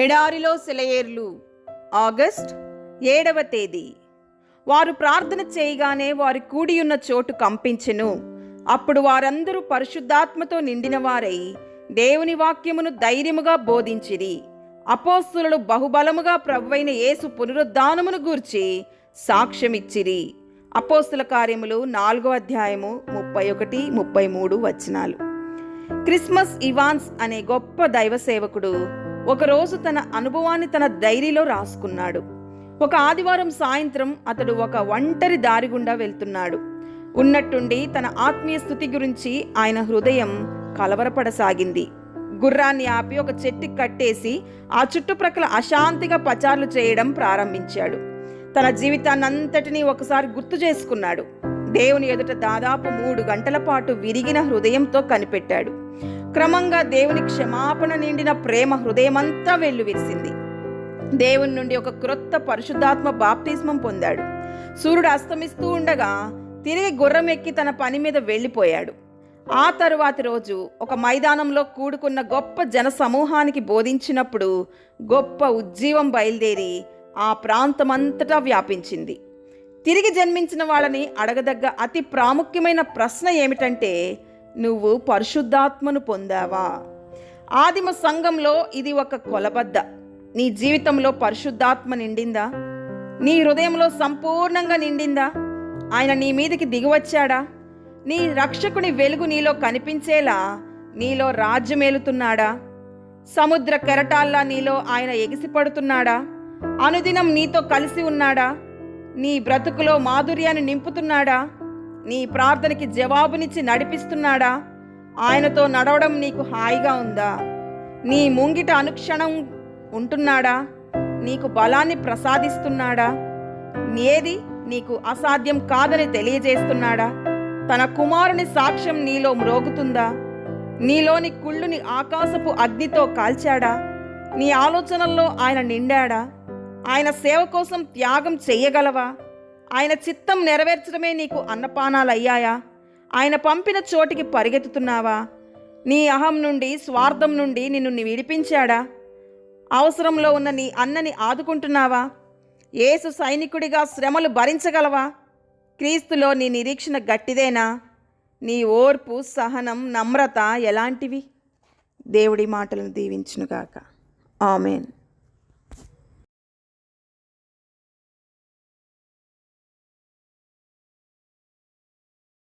ఎడారిలో సెలయేర్లు ఆగస్ట్ 7వ తేదీ. వారు ప్రార్థన చేయగానే వారి కూడియున్న చోటు కంపించెను. అప్పుడు వారందరూ పరిశుద్ధాత్మతో నిండిన వారై దేవుని వాక్యమును ధైర్యముగా బోధించిరి. అపోస్తలులు బహుబలముగా ప్రభువైన యేసు పునరుద్ధానమును గూర్చి సాక్ష్యమిచ్చిరి. అపోస్తల కార్యములు 4వ అధ్యాయము 31-33 వచనాలు. క్రిస్మస్ ఇవాన్స్ అనే గొప్ప దైవ సేవకుడు ఒకరోజు తన అనుభవాన్ని తన డైరీలో రాసుకున్నాడు. ఒక ఆదివారం సాయంత్రం అతడు ఒక ఒంటరి దారి గుండా వెళ్తున్నాడు. ఉన్నట్టుండి తన ఆత్మీయ స్థుతి గురించి ఆయన హృదయం కలవరపడసాగింది. గుర్రాన్ని ఆపి ఒక చెట్టుకి కట్టేసి ఆ చుట్టుప్రక్కల అశాంతిగా పచార్లు చేయడం ప్రారంభించాడు. తన జీవితాన్నంతటినీ ఒకసారి గుర్తు చేసుకున్నాడు. దేవుని ఎదుట దాదాపు 3 గంటల పాటు విరిగిన హృదయంతో కనిపెట్టాడు. క్రమంగా దేవుని క్షమాపణ నిండిన ప్రేమ హృదయమంతా వెల్లువిరిసింది. దేవుని నుండి ఒక క్రొత్త పరిశుద్ధాత్మ బాప్తిస్మం పొందాడు. సూర్యుడు అస్తమిస్తూ ఉండగా తిరిగి గుర్రం ఎక్కి తన పని మీద వెళ్ళిపోయాడు. ఆ తరువాతి రోజు ఒక మైదానంలో కూడుకున్న గొప్ప జన సమూహానికి బోధించినప్పుడు గొప్ప ఉజ్జీవం బయలుదేరి ఆ ప్రాంతమంతటా వ్యాపించింది. తిరిగి జన్మించిన వాళ్ళని అడగదగ్గ అతి ప్రాముఖ్యమైన ప్రశ్న ఏమిటంటే, నువ్వు పరిశుద్ధాత్మను పొందావా? ఆదిమ సంఘంలో ఇది ఒక కొలబద్ద. నీ జీవితంలో పరిశుద్ధాత్మ నిండిందా? నీ హృదయంలో సంపూర్ణంగా నిండిందా? ఆయన నీ మీదకి దిగివచ్చాడా? నీ రక్షకుని వెలుగు నీలో కనిపించేలా నీలో రాజ్యమేలుతున్నాడా? సముద్ర కెరటాల్లా నీలో ఆయన ఎగిసిపడుతున్నాడా? అనుదినం నీతో కలిసి ఉన్నాడా? నీ బ్రతుకులో మాధుర్యాన్ని నింపుతున్నాడా? నీ ప్రార్థనకి జవాబునిచ్చి నడిపిస్తున్నాడా? ఆయనతో నడవడం నీకు హాయిగా ఉందా? నీ ముంగిట అనుక్షణం ఉంటున్నాడా? నీకు బలాన్ని ప్రసాదిస్తున్నాడా? ఏది నీకు అసాధ్యం కాదని తెలియజేస్తున్నాడా? తన కుమారుని సాక్ష్యం నీలో మ్రోగుతుందా? నీలోని కుళ్ళుని ఆకాశపు అగ్నితో కాల్చాడా? నీ ఆలోచనల్లో ఆయన నిండాడా? ఆయన సేవ కోసం త్యాగం చెయ్యగలవా? ఆయన చిత్తం నెరవేర్చడమే నీకు అన్నపానాలయ్యాయా? ఆయన పంపిన చోటికి పరిగెత్తుతున్నావా? నీ అహం నుండి, స్వార్థం నుండి నిన్ను విడిపించాడా? అవసరంలో ఉన్న నీ అన్నని ఆదుకుంటున్నావా? యేసు సైనికుడిగా శ్రమలు భరించగలవా? క్రీస్తులో నీ నిరీక్షణ గట్టిదేనా? నీ ఓర్పు, సహనం, నమ్రత ఎలాంటివి? దేవుడి మాటలను దీవించునుగాక. ఆమెన్.